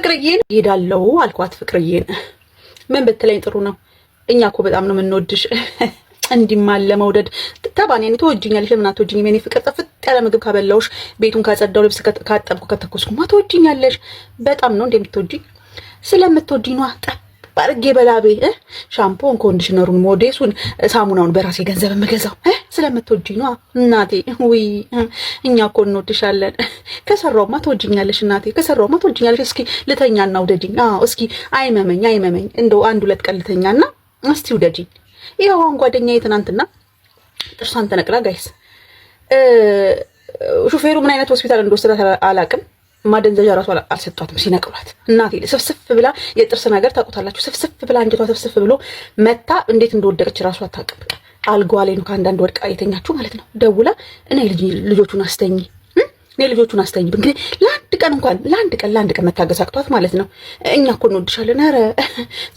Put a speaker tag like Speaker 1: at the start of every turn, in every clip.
Speaker 1: ፍቅርዬን ሄዳለው አልኳት። ፍቅርዬን ምን ብትለኝ ጥሩ ነው? እኛ እኮ በጣም ነው የምንወድሽ። እንዲማለ መውደድ ተባኔ ተወጂኛለሽ። ለምን አትወጂኝም? የኔ ፍቅር ጥፍጥ ያለ ምግብ ካበላውሽ፣ ቤቱን ካጸዳው፣ ልብስ ካጠብኩ ከተኮስኩ ትወጂኛለሽ። በጣም ነው እንደምትወጂኝ። ስለምትወጂኝ ነው ባርጌ በላቤ ሻምፖን፣ ኮንዲሽነሩን፣ ሞዴሱን፣ ሳሙናውን በራሴ ገንዘብ የምገዛው ስለምትወጂኝ ነው እናቴ። ውይ እኛ እኮ እንወድሻለን። ከሰራውማ ትወጂኛለሽ እናቴ፣ ከሰራውማ ትወጂኛለሽ። እስኪ ልተኛና ውደጂኝ። እስኪ አይመመኝ እንደው አንድ ሁለት ቀን ልተኛና እስቲ ውደጂኝ። ይኸው አሁን ጓደኛዬ ትናንትና ጥርሷን ተነቅላ ጋይስ፣ ሹፌሩ ምን አይነት ሆስፒታል እንደወሰዳት አላቅም። ማደንዘዣ ራሱ አልሰጧትም ሲነቅሏት። እናቴ ስፍስፍ ብላ የጥርስ ነገር ታውቁታላችሁ። ስፍስፍ ብላ አንጀቷ ስፍስፍ ብሎ መታ እንዴት እንደወደቀች ራሱ አታውቅም። አልጋዋ ላይ ነው ከአንዳንድ ወድቃ የተኛችሁ ማለት ነው። ደውላ እኔ ልጆቹን አስተኝ እንግዲህ ለአንድ ቀን መታገስ አቅቷት ማለት ነው። እኛ እኮ እንወድሻለን። ኧረ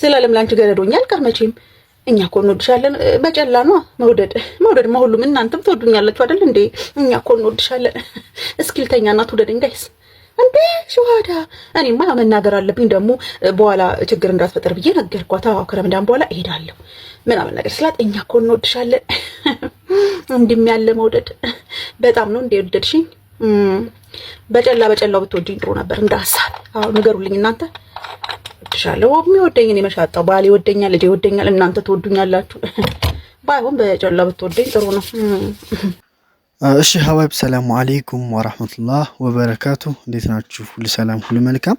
Speaker 1: ዘላለም ላንቺ ገረዶኛ አልቀርመችም። እኛ እኮ እንወድሻለን። በጨላ ነው መውደድማ ሁሉም እናንተም ትወዱኛላችሁ አይደል እንዴ? እኛ እኮ እንወድሻለን። እስኪ ልተኛና ትውደደኝ ጋይስ። እንዴ ሸዋዳ እኔማ መናገር አለብኝ ደግሞ በኋላ ችግር እንዳትፈጠር ብዬ ነገርኳት። ከረመዳን በኋላ እሄዳለሁ ምናምን ነገር ስላት እኛ እኮ እንወድሻለን። እንዲም ያለ መውደድ በጣም ነው እንደወደድሽኝ። በጨላው ብትወጂኝ ጥሩ ነበር እንደ ሀሳብ። ንገሩልኝ እናንተ። እወድሻለሁ። የሚወደኝ እኔ መሻጣው ባል ይወደኛል፣ ልጅ ይወደኛል፣ እናንተ ትወዱኛላችሁ። ባይሆን በጨላ ብትወደኝ ጥሩ ነው።
Speaker 2: እሺ ሀባይብ ሰላሙ አለይኩም ወራህመቱላህ ወበረካቱ። እንዴት ናችሁ? ሁሉ ሰላም ሁሉ መልካም።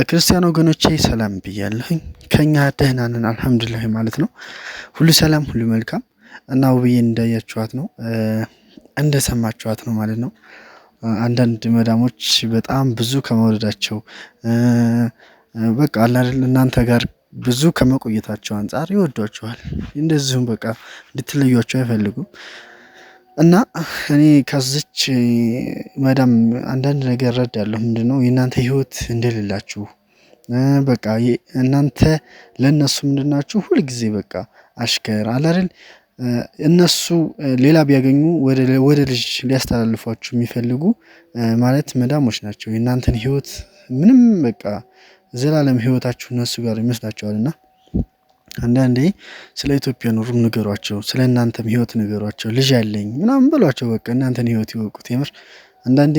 Speaker 2: ክርስቲያን ወገኖቼ ሰላም ብያለሁኝ። ከኛ ደህና ነን አልሐምዱሊላህ ማለት ነው። ሁሉ ሰላም ሁሉ መልካም እና ውብዬ እንዳያችኋት ነው እንደሰማችኋት ነው ማለት ነው። አንዳንድ መዳሞች በጣም ብዙ ከመውደዳቸው በቃ አይደል እናንተ ጋር ብዙ ከመቆየታቸው አንፃር ይወዷቸዋል። እንደዚሁም በቃ እንድትለዩቸው አይፈልጉም። እና እኔ ከዚች መዳም አንዳንድ ነገር ረዳለሁ። ምንድነው የእናንተ ህይወት እንደሌላችሁ በቃ እናንተ ለነሱ ምንድናችሁ ሁሉ ጊዜ በቃ አሽከር አይደል። እነሱ ሌላ ቢያገኙ ወደ ልጅ ሊያስተላልፏችሁ የሚፈልጉ ማለት መዳሞች ናቸው። የእናንተን ህይወት ምንም በቃ ዘላለም ህይወታችሁ እነሱ ጋር ይመስላችኋልና አንዳንዴ ስለ ኢትዮጵያ ኑሮ ንገሯቸው፣ ስለ እናንተም ህይወት ንገሯቸው። ልጅ ያለኝ ምናምን ብሏቸው በቃ እናንተን ህይወት ይወቁት። የምር አንዳንዴ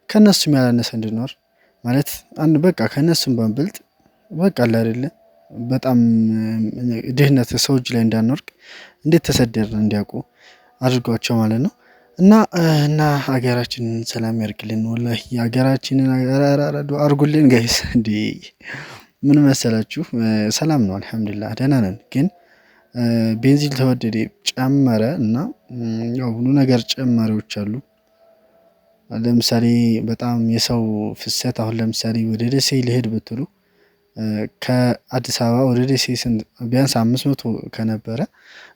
Speaker 2: ከነሱም ያላነሰ እንድኖር ማለት በቃ ከነሱም ባንበልጥ በቃ አይደለ በጣም ድህነት ሰው እጅ ላይ እንዳንወርቅ እንዴት ተሰደርን እንዲያውቁ አድርጓቸው ማለት ነው። እና ሀገራችንን ሰላም ያርግልን። ወላሂ ሀገራችንን አርጉልን ጋይስ። እንዴ ምን መሰላችሁ? ሰላም ነው አልሐምዱሊላህ ደህና ነን። ግን ቤንዚን ተወደደ ጨመረ እና ያው ሁሉ ነገር ጨማሪዎች አሉ። ለምሳሌ በጣም የሰው ፍሰት አሁን ለምሳሌ ወደ ደሴ ሊሄድ ብትሉ ከአዲስ አበባ ወደ ደሴ ቢያንስ 500 ከነበረ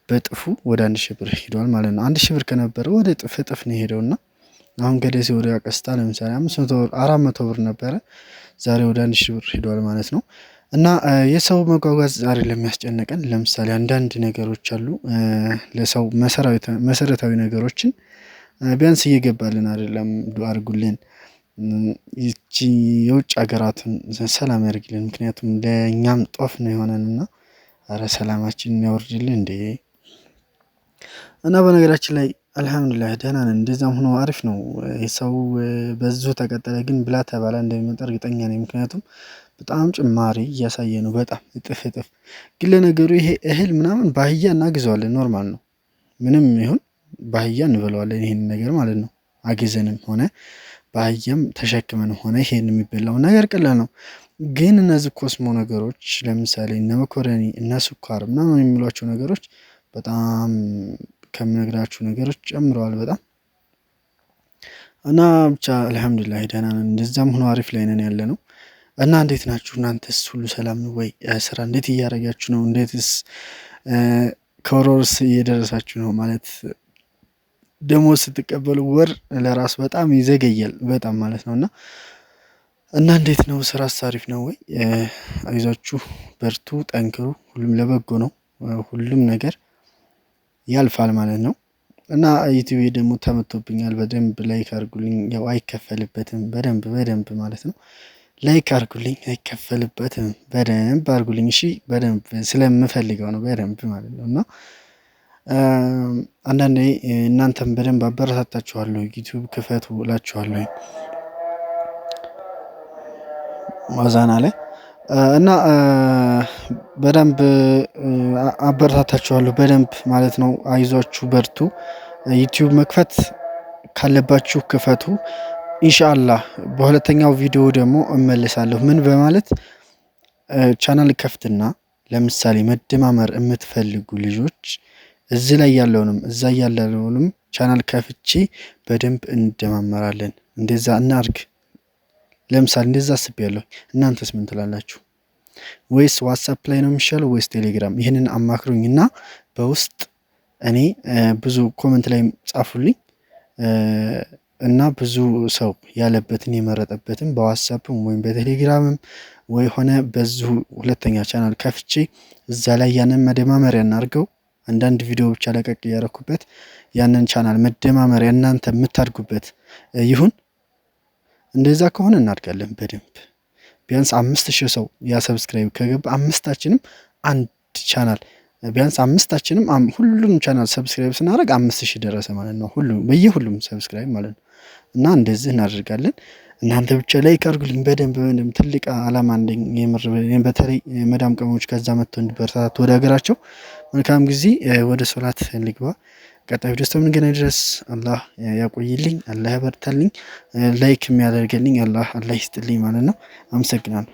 Speaker 2: በጥፉ ወደ 1000 ብር ሄዷል ማለት ነው። 1000 ብር ከነበረ ወደ ጥፍ ነው ሄደውና አሁን ከደሴ ወደ አቀስታ ለምሳሌ 400 ብር ነበረ፣ ዛሬ ወደ 1000 ብር ሄዷል ማለት ነው። እና የሰው መጓጓዝ ዛሬ ለሚያስጨንቀን ለምሳሌ አንዳንድ ነገሮች አሉ ለሰው መሰረታዊ ነገሮችን ቢያንስ እየገባልን አይደለም። ዱአ አድርጉልን። ይቺ የውጭ ሀገራትን ሰላም ያርግልን። ምክንያቱም ለኛም ጦፍ ነው የሆነንና አረ ሰላማችንን ያወርድልን እንዴ። እና በነገራችን ላይ አልሐምዱሊላህ ደህና ነን። እንደዛም ሆኖ አሪፍ ነው። የሰው በዙ ተቀጠለ ግን ብላ ተባላ እንደሚመጣ እርግጠኛ ነኝ። ምክንያቱም በጣም ጭማሪ እያሳየ ነው። በጣም እጥፍ ግን ለነገሩ ይሄ እህል ምናምን ባህያ እናግዘዋለን፣ ኖርማል ነው። ምንም ይሁን ባህያ እንበለዋለን ይሄን ነገር ማለት ነው። አግዘንም ሆነ ባህያም ተሸክመንም ሆነ ይሄን የሚበላው ነገር ቀላል ነው። ግን እነዚህ ኮስሞ ነገሮች ለምሳሌ እነ መኮረኒ እነ ስኳር ምናምን የሚሏቸው ነገሮች በጣም ከምነግራችሁ ነገሮች ጨምረዋል በጣም። እና ብቻ አልሐምዱሊላህ ደህና ነን። እንደዛም ሆኖ አሪፍ ላይ ነን ያለ ነው። እና እንዴት ናችሁ እናንተስ? ሁሉ ሰላም ነው ወይ? ስራ እንዴት እያደረጋችሁ ነው? እንዴትስ ከወርስ እየደረሳችሁ ነው? ማለት ደሞዝ ስትቀበሉ ወር ለራሱ በጣም ይዘገያል በጣም ማለት ነውና እና እንዴት ነው ስራስ አሪፍ ነው ወይ? አይዟችሁ በርቱ፣ ጠንክሩ። ሁሉም ለበጎ ነው። ሁሉም ነገር ያልፋል ማለት ነው። እና ዩቲዩብ ደግሞ ተመቶብኛል። በደንብ ላይክ አድርጉልኝ። ያው አይከፈልበትም በደንብ ማለት ነው። ላይክ አርጉልኝ፣ አይከፈልበትም። በደንብ አርጉልኝ እሺ። በደንብ ስለምፈልገው ነው በደንብ ማለት ነው። እና አንዳንዴ እናንተም በደንብ አበረታታችኋለሁ። ዩቲዩብ ክፈቱ እላችኋለሁ ማዛና ላይ እና በደንብ አበረታታችኋለሁ በደንብ ማለት ነው። አይዟችሁ፣ በርቱ። ዩቲዩብ መክፈት ካለባችሁ ክፈቱ። ኢንሻአላህ በሁለተኛው ቪዲዮ ደግሞ እመልሳለሁ። ምን በማለት ቻናል ከፍትና ለምሳሌ መደማመር የምትፈልጉ ልጆች እዚህ ላይ ያለውንም እዛ ያለውንም ቻናል ከፍቼ በደንብ እንደማመራለን። እንደዛ እናርግ። ለምሳሌ እንደዛ አስቤያለሁ። እናንተስ ምን ትላላችሁ? ወይስ ዋትስአፕ ላይ ነው የሚሻለው ወይስ ቴሌግራም? ይህንን አማክሩኝና በውስጥ እኔ ብዙ ኮመንት ላይ ጻፉልኝ እና ብዙ ሰው ያለበትን የመረጠበትን በዋትስአፕም ወይም በቴሌግራምም ወይ ሆነ በዚሁ ሁለተኛ ቻናል ከፍቼ እዛ ላይ ያንን መደማመሪያ እናርገው። አንዳንድ ቪዲዮ ብቻ ለቀቅ እያረኩበት ያንን ቻናል መደማመሪያ እናንተ የምታድጉበት ይሁን። እንደዛ ከሆነ እናድጋለን በደንብ። ቢያንስ 5000 ሰው ያ ሰብስክራይብ ከገባ አምስታችንም አንድ ቻናል ቢያንስ አምስታችንም ሁሉም ቻናል ሰብስክራይብ ስናደርግ 5000 ደረሰ ማለት ነው። በየሁሉም ሰብስክራይብ ማለት ነው። እና እንደዚህ እናደርጋለን። እናንተ ብቻ ላይክ አድርጉልኝ በደንብ። ትልቅ አላማ አለኝ የምር። በተለይ መዳም ቀሞች ከዛ መጥተው እንዲበረታቱ ወደ ሀገራቸው። መልካም ጊዜ። ወደ ሶላት ልግባ። ቀጣይ ቪዲዮ እስከምንገናኝ ድረስ አላህ ያቆይልኝ፣ አላህ ያበርታልኝ። ላይክ የሚያደርግልኝ አላህ ይስጥልኝ ማለት ነው። አመሰግናለሁ።